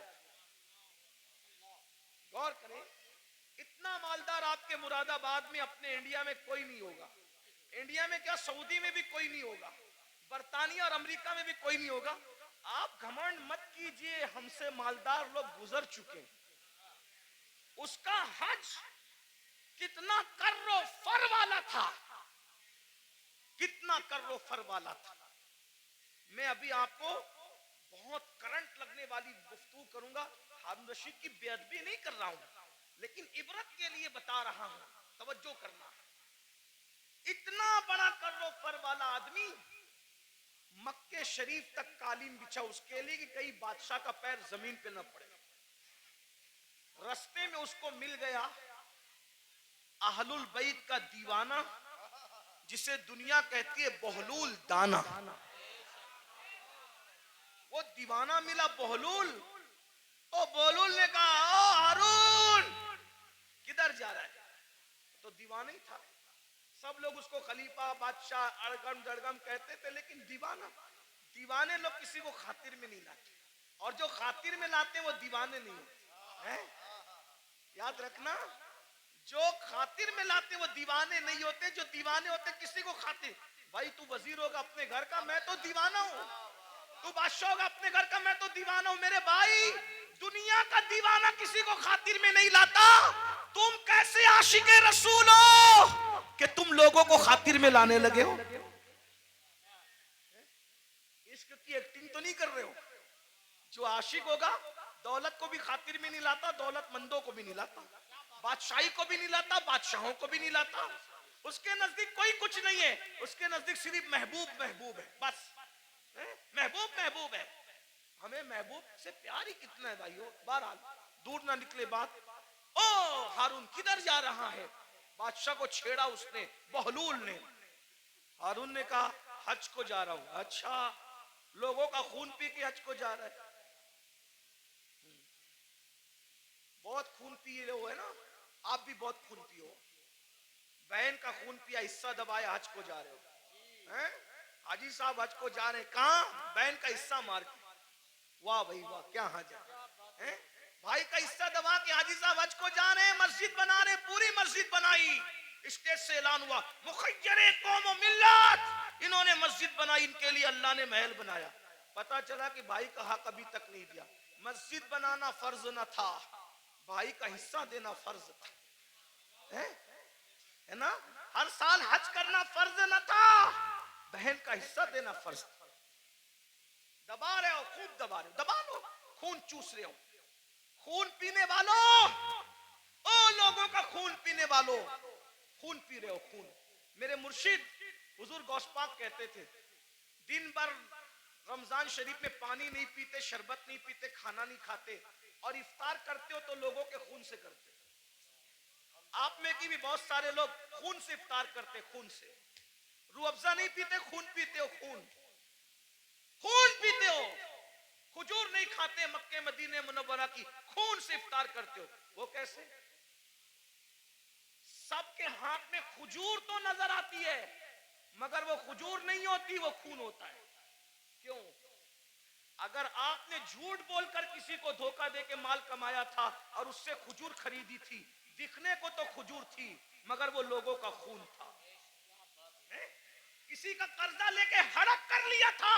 غور کریں، اتنا مالدار آپ کے مراد آباد میں اپنے انڈیا میں کوئی نہیں ہوگا. انڈیا میں کیا، سعودی میں بھی کوئی نہیں ہوگا، برطانیہ اور امریکہ میں بھی کوئی نہیں ہوگا. آپ گھمنڈ مت کیجئے، ہم سے مالدار لوگ گزر چکے. اس کا حج کتنا کر و فر والا تھا، کتنا کر و فر والا تھا. میں ابھی آپ کو بہت کرنٹ لگنے والی گفتگو کروں گا. ہارون رشید کی بے ادبی نہیں کر رہا ہوں، لیکن عبرت کے لیے بتا رہا ہوں، توجہ کرنا. اتنا بڑا کر و فر والا آدمی مکے شریف تک قالین بچھا اس کے لیے کہ کئی بادشاہ کا پیر زمین پہ نہ پڑے. رستے میں اس کو مل گیا اہل البیت کا دیوانہ، جسے دنیا کہتی ہے بہلول دانا. وہ دیوانہ ملا بہلول. تو بہلول نے کہا، او ہارون کدھر جا رہا ہے؟ تو دیوانہ ہی تھا. سب لوگ اس کو خلیفہ، بادشاہ، اڑگم جڑگم کہتے تھے، لیکن دیوانہ. دیوانے لوگ کسی کو خاطر میں نہیں لاتے، اور جو خاطر میں لاتے وہ دیوانے نہیں ہوتے. یاد رکھنا، جو خاطر میں لاتے وہ دیوانے نہیں ہوتے، جو دیوانے ہوتے کسی کو خاطر. بھائی تو وزیر ہوگا اپنے گھر کا، میں تو دیوانہ ہوں. تو بادشاہ ہوگا اپنے گھر کا، میں تو دیوانہ ہوں. میرے بھائی، دنیا کا دیوانہ کسی کو خاطر میں نہیں لاتا. تم کیسے عاشق رسول ہو کہ تم لوگوں کو خاطر میں لانے لگے ہو؟ عشق کی ایکٹنگ تو نہیں کر رہے ہو. جو عاشق ہوگا دولت کو بھی خاطر میں نہیں لاتا، دولت مندوں کو بھی نہیں لاتا، بادشاہی کو بھی نہیں لاتا، بادشاہوں کو بھی نہیں لاتا. اس کے نزدیک کوئی کچھ نہیں ہے، اس کے نزدیک صرف محبوب محبوب ہے، بس. محبوب محبوب ہے. ہمیں محبوب سے پیار ہی کتنا ہے بھائیو. بہرحال دور نہ نکلے بات. او ہارون کدھر جا رہا ہے؟ بادشاہ کو چھیڑا اس نے، بہلول نے. ہارون نے کہا حج کو جا رہا ہوں. اچھا، لوگوں کا خون پی کے حج کو جا رہا ہے؟ بہت خون پیے ہو ہے نا، آپ بھی بہت خون پیو. بہن کا خون پیا، حصہ دبایا، حج کو جا رہے ہو. حاجی صاحب حج کو جا رہے ہیں، کہاں؟ بہن کا حصہ مار کے. واہ بھائی واہ، کیا حاجہ. بھائی کا حصہ دبا کے حاجی صاحب حج کو جا رہے ہیں، مسجد بنا رہے ہیں، پوری مسجد بنائی. اسٹیج سے اعلان ہوا، مخیر قوم و ملت، انہوں نے مسجد بنائی، ان کے لیے اللہ نے محل بنایا. پتا چلا کہ بھائی کا حق ابھی تک نہیں دیا. مسجد بنانا فرض نہ تھا، بھائی کا حصہ دینا فرض تھا، ہے نا. ہر سال حج کرنا فرض نہ تھا، بہن کا حصہ دینا فرض تھا. دبا رہے ہو، خوب دبا رہے ہو، دبا لو. خون چوس رہے ہو، خون پینے والوں، او لوگوں کا خون پینے والوں، خون پی رہے ہو، خون. میرے مرشد حضور غوث پاک کہتے تھے دن بھر رمضان شریف میں پانی نہیں پیتے، شربت نہیں پیتے، کھانا نہیں کھاتے، اور افطار کرتے ہو تو لوگوں کے خون سے کرتے. آپ میں کی بھی بہت سارے لوگ خون سے افطار کرتے، خون سے. روح افزا نہیں پیتے، خون پیتے ہو، خون خون پیتے ہو. کھجور نہیں کھاتے مکے مدینے منورہ کی، خون سے افطار کرتے ہو. وہ کیسے؟ سب کے ہاتھ میں کھجور تو نظر آتی ہے، مگر وہ کھجور نہیں ہوتی، وہ خون ہوتا ہے. کیوں؟ اگر آپ نے جھوٹ بول کر کسی کو دھوکہ دے کے مال کمایا تھا اور اس سے کھجور خریدی تھی، دکھنے کو تو کھجور تھی مگر وہ لوگوں کا خون تھا. کسی کا قرضہ لے کے ہڑپ کر لیا تھا،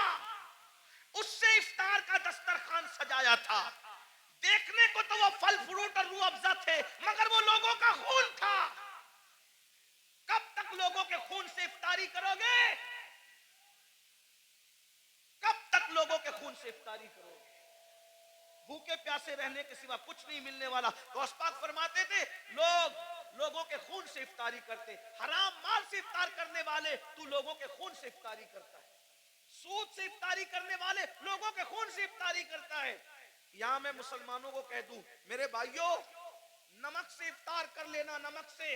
اس سے افطار کا دسترخوان سجایا تھا، دیکھنے کو تو وہ پھل فروٹ اور روح افزا تھے مگر وہ لوگوں کا خون تھا. کب تک لوگوں کے خون سے افطاری کرو گے؟ کب تک لوگوں کے خون سے افطاری کرو گے؟ بھوکے پیاسے رہنے کے سوا کچھ نہیں ملنے والا. غوث پاک فرماتے تھے لوگوں کے خون سے افطاری کرتے، حرام مال سے افطار کرنے والے تو لوگوں کے خون سے افطاری کرتا ہے، سود سے افطاری کرنے والے لوگوں کے خون سے افطاری کرتا ہے. یہاں میں مسلمانوں کو کہہ دوں، میرے بھائیوں، نمک سے افطار کر لینا، نمک سے.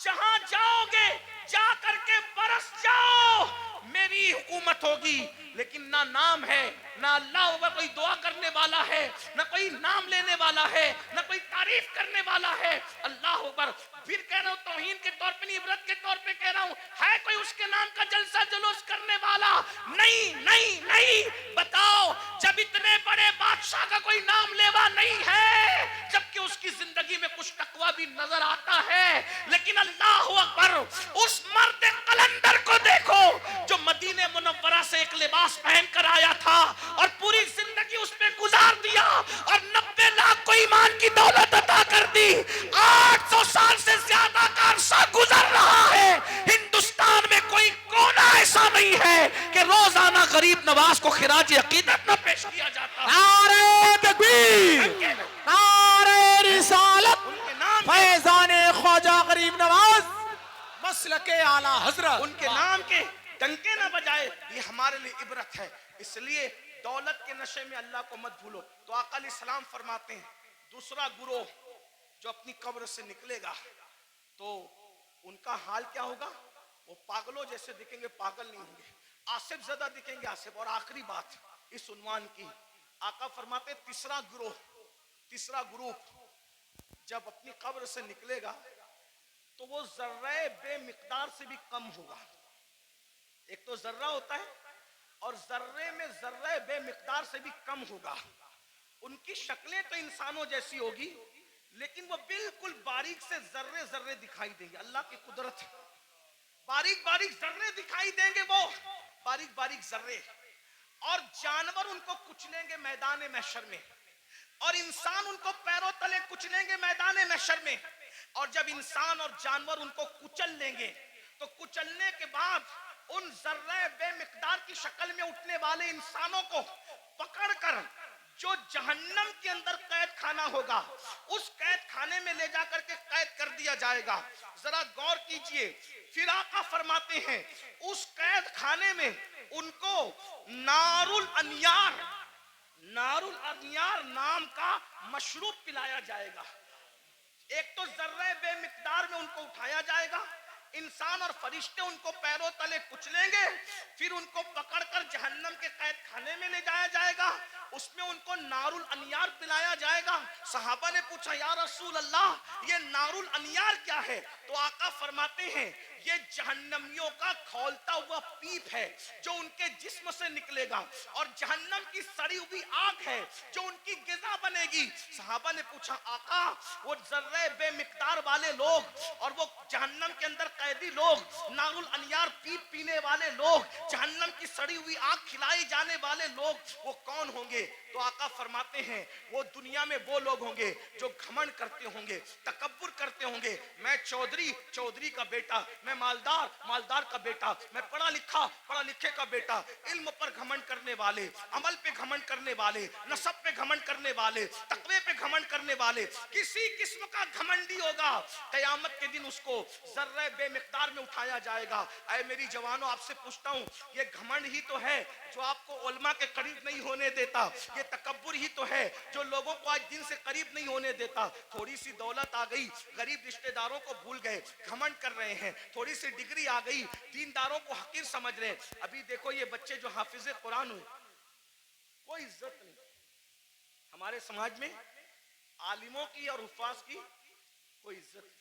جہاں جاؤ گے جا کر کے برس جاؤ، میری حکومت ہوگی، لیکن نہ نام ہے، نہ اللہ ہوگا کوئی دعا کرنے والا ہے، نہ کوئی نام لینے والا ہے، نہ کوئی تعریف کرنے والا ہے۔ اللہ اکبر۔ پھر کہہ رہا ہوں توہین کے طور پہ نہیں، عبرت کے طور پہ کہہ رہا ہوں، ہے کوئی اس کے نام کا جلسہ جلوس کرنے والا؟ نہیں نہیں نہیں۔ بتاؤ، جب اتنے بڑے بادشاہ کا کوئی نام لیوا نہیں ہے، جبکہ اس کی زندگی میں کچھ تقویٰ بھی نظر آتا ہے، لیکن اللہ اکبر، اس مرد قلندر کو دیکھو جو مدینہ منورہ سے ایک لباس پہن کر آیا تھا اور پوری زندگی اس پہ گزار دیا اور 90 لاکھ کو ایمان کی دولت عطا کر دی۔ 800 سال سے زیادہ کا عرصہ گزر رہا ہے، ہندوستان میں کوئی کونا ایسا نہیں ہے کہ روزانہ غریب نواز کو خراج عقیدت نہ پیش کیا جاتا۔ نعرہ تکبیر، نعرہ رسالت، ان کے نام فیضان خواجہ غریب نواز، مسلک اعلی حضرت، ان کے نام کے ڈنکے نہ بجائے، یہ ہمارے لیے عبرت ہے۔ اس لیے دولت کے نشے میں اللہ کو مت بھولو۔ تو آقا علیہ السلام فرماتے ہیں دوسرا گروہ جو اپنی قبر سے نکلے گا تو ان کا حال کیا ہوگا؟ وہ پاگلوں جیسے دکھیں گے، پاگل نہیں ہوں گے، آصف زدہ دکھیں گے، آصف۔ اور آخری بات اس عنوان کی، آقا فرماتے تیسرا گروپ جب اپنی قبر سے نکلے گا تو وہ ذرہ بے مقدار سے بھی کم ہوگا۔ ایک تو ذرہ ہوتا ہے اور ذرے میں ذرہ بے مقدار سے بھی کم ہوگا۔ ان کی شکلیں تو انسانوں جیسی ہوگی، لیکن وہ بالکل باریک سے ذرے دکھائی دیں گے۔ اللہ کی قدرت، باریک باریک ذرے دکھائی دیں گے، وہ باریک باریک ذرے۔ اور جانور ان کو کچلیں گے میدان محشر میں، اور انسان ان کو پیروں تلے کچلیں گے میدان محشر میں۔ اور جب انسان اور جانور ان کو کچل لیں گے تو کچلنے کے بعد ان ذرہ بے مقدار کی شکل میں اٹھنے والے انسانوں کو پکڑ کر جو جہنم کے اندر قید خانہ ہوگا، اس قید خانے میں لے جا کر کے قید کر دیا جائے گا۔ ذرا غور کیجئے، پھر آقا فرماتے ہیں اس قید خانے میں ان کو نار الانیار نام کا مشروب پلایا جائے گا۔ ایک تو ذرہ بے مقدار میں ان کو اٹھایا جائے گا، انسان اور فرشتے ان کو پیروں تلے کچلیں گے، پھر ان کو پکڑ کر جہنم کے قید خانے میں لے جایا جائے گا، اس میں ان کو نار الانیار پلایا جائے گا۔ صحابہ نے پوچھا یا رسول اللہ یہ نار الانیار کیا ہے؟ تو آقا فرماتے ہیں یہ جہنمیوں کا کھولتا ہوا پیپ ہے جو ان کے جسم سے نکلے گا، اور جہنم کی سڑی ہوئی آگ ہے جو ان کی غذا بنے گی۔ صحابہ نے پوچھا آقا وہ ذرہ بے مقدار والے لوگ اور وہ جہنم کے اندر قیدی لوگ، نار الانیار پیپ پینے والے لوگ، جہنم کی سڑی ہوئی آگ کھلائی جانے والے لوگ، وہ کون ہوں گے؟ تو آقا فرماتے ہیں وہ دنیا میں وہ لوگ ہوں گے جو گھمنڈ کرتے ہوں گے، تکبر کرتے ہوں گے، میں چودھری کا بیٹا، میں مالدار کا بیٹا، میں پڑھا لکھے کا بیٹا، علم پر گھمنڈ کرنے والے، عمل پہ گھمنڈ کرنے والے، نسب پہ گھمنڈ کرنے والے، تقوی پہ گھمنڈ کرنے والے، کسی قسم کا گھمنڈی ہوگا، قیامت کے دن اس کو ذرہ بے مقدار میں اٹھایا جائے گا۔ اے میری جوانوں، آپ سے پوچھتا ہوں یہ گھمنڈ ہی تو ہے جو آپ کو علماء کے قریب نہیں ہونے دیتا، یہ تکبر ہی تو ہے جو لوگوں کو آج دین سے قریب نہیں ہونے دیتا۔ تھوڑی سی دولت آ گئی، غریب رشتہ داروں کو بھول گئے، گھمنڈ کر رہے ہیں، تھوڑی سی ڈگری آ گئی، دینداروں کو حقیر سمجھ رہے ہیں۔ ابھی دیکھو یہ بچے جو حافظ قرآن ہوئے، کوئی عزت نہیں ہمارے سماج میں، عالموں کی اور حفاظ کی کوئی عزت نہیں،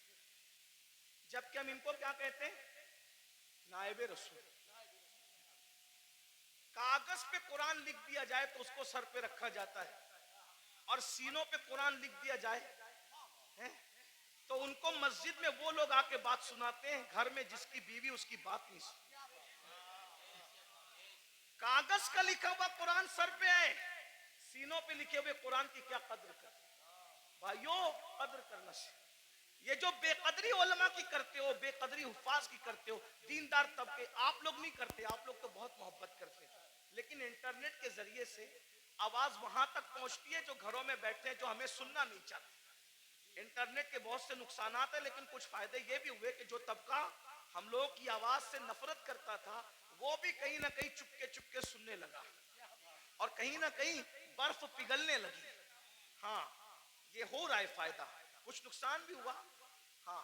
جبکہ ہم ان کو کیا کہتے ہیں؟ نائب رسول۔ کاغذ پہ قرآن لکھ دیا جائے تو اس کو سر پہ رکھا جاتا ہے، اور سینوں پہ قرآن لکھ دیا جائے تو ان کو مسجد میں وہ لوگ آ کے بات سناتے ہیں، گھر میں جس کی بیوی اس کی بات نہیں سنتی۔ کاغذ کا لکھا ہوا قرآن سر پہ ہے، سینوں پہ لکھے ہوئے قرآن کی کیا قدر کرتے؟ بھائیوں قدر کرنا چاہیے۔ یہ جو بے قدری علماء کی کرتے ہو، بے قدری حفاظ کی کرتے ہو، دیندار طبقے، آپ لوگ نہیں کرتے، آپ لوگ تو بہت محبت کرتے ہیں، لیکن انٹرنیٹ کے ذریعے سے آواز وہاں تک پہنچتی ہے جو گھروں میں بیٹھے ہیں، جو ہمیں سننا نہیں چاہتے۔ انٹرنیٹ کے بہت سے نقصانات ہیں، لیکن کچھ فائدے یہ بھی ہوئے کہ جو طبقہ ہم لوگوں کی آواز سے نفرت کرتا تھا وہ بھی کہیں نہ کہیں چپکے سننے لگا، اور کہیں نہ کہیں برف پگھلنے لگی۔ ہاں یہ ہو رہا ہے فائدہ، کچھ نقصان بھی ہوا۔ ہاں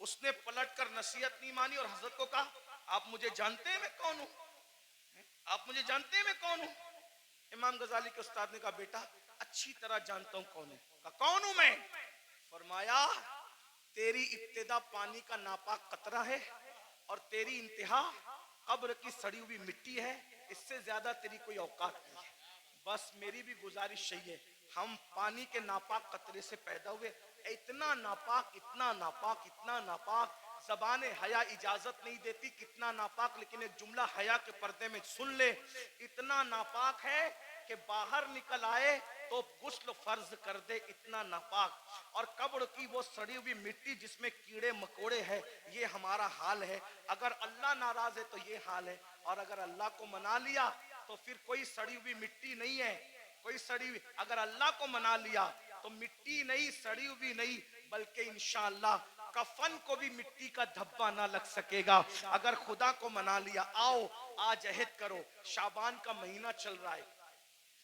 اس نے پلٹ کر نصیحت نہیں مانی اور حضرت کو کہا آپ مجھے جانتے ہیں میں کون ہوں؟ آپ مجھے جانتے ہیں میں کون ہوں؟ امام غزالی کے استاد نے کہا بیٹا اچھی طرح جانتا ہوں کون ہوں۔ کہا کون ہوں میں؟ فرمایا تیری ابتدا پانی کا ناپاک قطرہ ہے اور تیری انتہا قبر کی سڑی ہوئی مٹی ہے، اس سے زیادہ تیری کوئی اوقات نہیں ہے۔ بس میری بھی گزارش یہی ہے، ہم پانی کے ناپاک قطرے سے پیدا ہوئے، اتنا ناپاک اتنا ناپاک اتنا ناپاک، زبان حیا اجازت نہیں دیتی کتنا ناپاک، لیکن ایک جملہ حیا کے پردے میں سن لے، اتنا ناپاک ہے کہ باہر نکل آئے تو غسل فرض کر دے، اتنا ناپاک۔ اور قبر کی وہ سڑی ہوئی مٹی جس میں کیڑے مکوڑے ہیں، یہ ہمارا حال ہے۔ اگر اللہ ناراض ہے تو یہ حال ہے، اور اگر اللہ کو منا لیا تو پھر کوئی سڑی ہوئی مٹی نہیں ہے، کوئی سڑی ہوئی، اگر اللہ کو منا لیا تو مٹی نہیں، سڑی ہوئی نہیں، بلکہ انشاءاللہ کفن کو بھی مٹی کا دھبا نہ لگ سکے گا اگر خدا کو منا لیا۔ آؤ آج عہد کرو، شعبان کا مہینہ چل رہا ہے،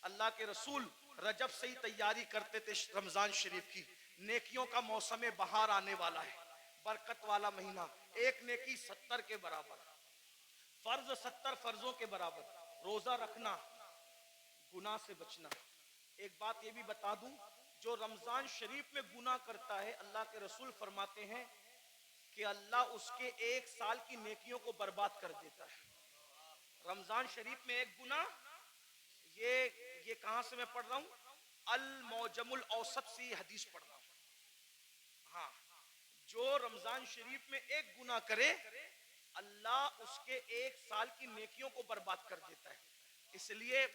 اللہ کے رسول رجب سے ہی تیاری کرتے تھے رمضان شریف کی، نیکیوں کا موسم بہار آنے والا ہے، برکت والا مہینہ، ایک نیکی 70 کے برابر، فرض 70 فرضوں کے برابر، روزہ رکھنا، گناہ سے بچنا۔ ایک بات یہ بھی بتا دوں، جو رمضان شریف میں گناہ کرتا ہے، اللہ کے رسول فرماتے ہیں کہ اللہ اس کے 1 سال کی نیکیوں کو برباد کر دیتا ہے۔ رمضان شریف میں ایک گناہ، یہ کہاں سے میں پڑھ رہا ہوں؟ المعجم الاوسط سے یہ حدیث پڑھ رہا ہوں۔ ہاں، جو رمضان شریف میں ایک گناہ کرے اللہ اس کے 1 سال کی نیکیوں کو برباد کر دیتا ہے۔ اس لیے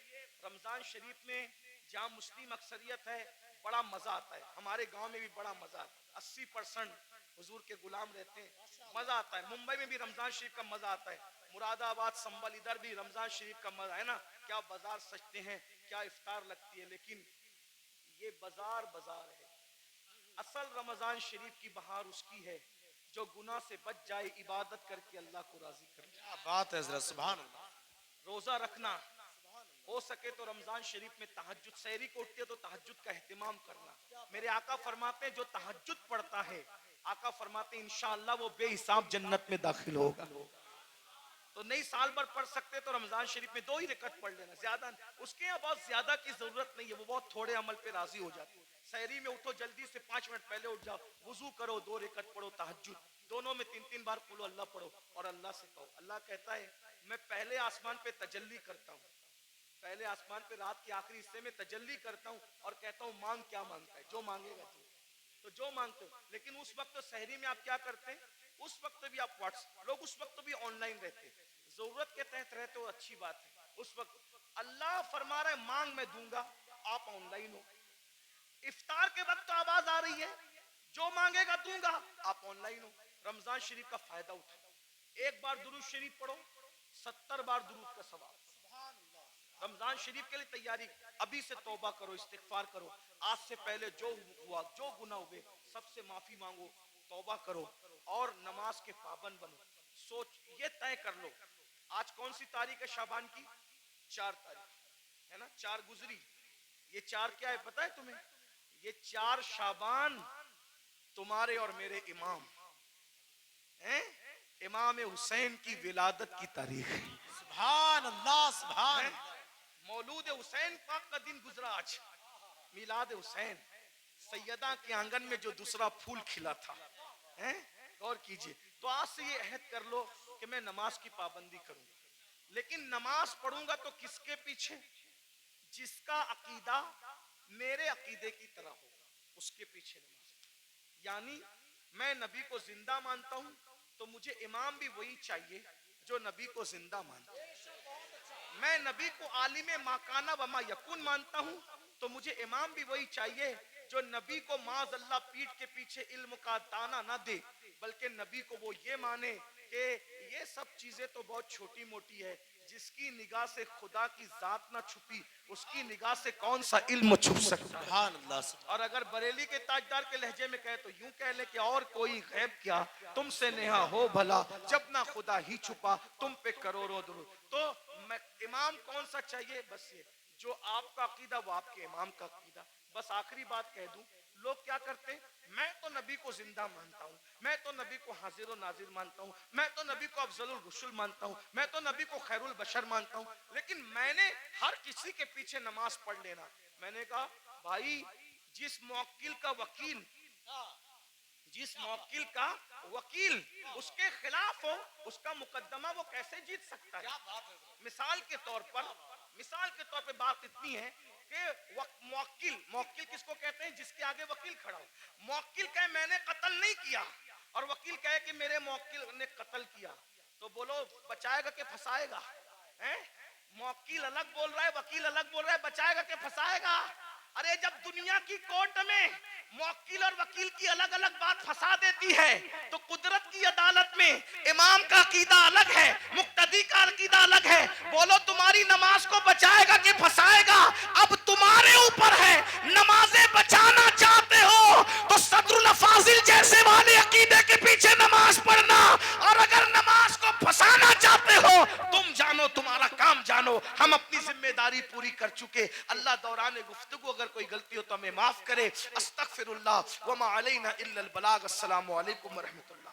رمضان شریف میں جہاں مسلم اکثریت ہے بڑا مزہ آتا ہے، ہمارے گاؤں میں بھی بڑا مزہ آتا ہے، 80% حضور کے غلام رہتے ہیں، مزہ آتا ہے۔ ممبئی میں بھی رمضان شریف کا مزہ آتا ہے، مراد آباد سنبل ادھر بھی رمضان شریف کا مزہ ہے نا، کیا بازار سجتے ہیں، کیا افطار لگتی ہے، لیکن یہ بازار ہے، اصل رمضان شریف کی بہار اس کی ہے جو گناہ سے بچ جائے، عبادت کر کے اللہ کو راضی کر جائے۔ کیا بات ہے حضرت، سبحان اللہ۔ روزہ رکھنا، ہو سکے تو رمضان شریف میں تہجد، سحری کو اٹھتے تو تہجد کا اہتمام کرنا۔ میرے آقا فرماتے ہیں جو تہجد پڑھتا ہے، آقا فرماتے ہیں انشاءاللہ وہ بے حساب جنت میں داخل ہوگا۔ تو نہیں سال بھر پڑھ سکتے تو رمضان شریف میں 2 ہی رکعت پڑھ لینا، زیادہ اس کے یہاں بہت زیادہ کی ضرورت نہیں ہے، وہ بہت تھوڑے عمل پہ راضی ہو جاتے ہیں۔ سحری میں اٹھو جلدی سے 5 منٹ پہلے اٹھ جاؤ، وضو کرو، 2 رکعت پڑھو تہجد، دونوں میں 3 بار قل اللہ پڑھو اور اللہ سے کہو۔ اللہ کہتا ہے میں پہلے آسمان پہ تجلی کرتا ہوں، پہلے آسمان پہ رات کے آخری حصے میں تجلی کرتا ہوں اور کہتا ہوں مانگ کیا مانگتا ہے، جو مانگے گا تو جو مانگتے ہو۔ لیکن اس وقت سحری میں آپ کیا کرتے ہیں؟ اس وقت بھی آپ لوگ اس وقت بھی آن لائن رہتے ہیں، ضرورت کے تحت رہتے ہو، اچھی بات ہے۔ اس وقت اللہ فرما رہا ہے مانگ میں دوں گا، آپ آن لائن ہو۔ افطار کے وقت تو آواز آ رہی ہے جو مانگے گا دوں گا، آپ آن لائن ہو۔ رمضان شریف کا فائدہ اٹھاؤ، 1 بار درود شریف پڑھو، 70 بار درود کا ثواب۔ رمضان شریف کے لیے تیاری، ابھی سے توبہ کرو، استغفار کرو، آج سے پہلے جو ہوا، جو گناہ ہوئے سب سے معافی مانگو، توبہ کرو اور نماز کے پابند بنو۔ سوچ یہ طے کر لو، آج کون سی تاریخ ہے شعبان کی؟ 4 تاریخ ہے نا، 4 گزری، یہ 4 کیا ہے پتہ ہے تمہیں؟ یہ 4 شعبان تمہارے اور میرے امام ہیں، امام حسین کی ولادت کی تاریخ ہے۔ سبحان اللہ، سبحان اللہ۔ مولود حسین پاک کا دن گزرا آج، میلاد حسین، سیدہ کے آنگن میں جو دوسرا پھول کھلا تھا، غور کیجئے۔ تو آج سے یہ عہد کر لو کہ میں نماز کی پابندی کروں گا، لیکن نماز پڑھوں گا تو کس کے پیچھے؟ جس کا عقیدہ میرے عقیدے کی طرح ہوگا اس کے پیچھے نماز۔ یعنی میں نبی کو زندہ مانتا ہوں تو مجھے امام بھی وہی چاہیے جو نبی کو زندہ مانتا ہے۔ میں نبی کو عالم ما کان و ما یکون مانتا ہوں تو مجھے امام بھی وہی چاہیے جو نبی کو معاذ اللہ پیٹھ کے پیچھے علم کا دانا نہ دے، بلکہ نبی کو وہ یہ مانے کہ یہ سب چیزیں تو بہت چھوٹی موٹی ہے، جس کی نگاہ سے خدا کی ذات نہ چھپی اس کی نگاہ سے کون سا علم چھپ سکتا ہے۔ سبحان اللہ۔ اور اگر بریلی کے تاجدار کے لہجے میں کہے تو یوں کہہ لے کہ اور کوئی غیب کیا تم سے نہا ہو بھلا، جب نہ خدا ہی چھپا تم پہ کروڑوں درود۔ تو امام کون سا چاہیے؟ بس یہ جو آپ کا عقیدہ وہ آپ کے امام کا عقیدہ، بس آخری بات کہہ دوں، لوگ کیا کرتے ہیں، میں تو نبی کو زندہ مانتا ہوں، میں تو نبی کو حاضر و ناظر مانتا ہوں، میں تو نبی کو افضل الرسل مانتا ہوں، میں تو نبی کو خیر البشر مانتا ہوں، لیکن میں نے ہر کسی کے پیچھے نماز پڑھ لینا۔ میں نے کہا بھائی، جس موکل کا وکیل اس کے خلاف ہو، اس کا مقدمہ وہ کیسے جیت سکتا ہے؟ مثال کے طور پہ بات اتنی ہے کہ موکل کس کو کہتے ہیں؟ جس کے آگے وکیل کھڑا ہو۔ موکل کہے میں نے قتل نہیں کیا، اور وکیل کہے کہ میرے موکل نے قتل کیا، تو بولو بچائے گا کہ پھنسائے گا؟ موکل الگ بول رہا ہے، وکیل الگ بول رہا ہے، بچائے گا کہ پھنسائے گا؟ ارے جب دنیا کی کورٹ میں موکل اور وکیل کی الگ الگ بات پھنسا دیتی ہے، تو قدرت کی عدالت میں امام کا عقیدہ الگ ہے، مقتدی کا عقیدہ الگ ہے، بولو تمہاری نماز کو بچائے گا کہ پھنسائے گا؟ اب تمہارے اوپر ہے، نمازیں بچانا چاہتے ہو تو صدر الافاضل جیسے والے عقیدے کے پیچھے نماز پڑھنا، اور اگر نماز کو پھنسانا چاہتے ہو تم جانو، تمہارا کام جانو، ہم اپنی ذمہ داری پوری کر چکے۔ اللہ دوران گفتگو اگر کوئی غلطی ہو تو ہمیں معاف کرے۔ استغفر اللہ وما علینا الا البلاغ۔ السلام علیکم ورحمۃ اللہ۔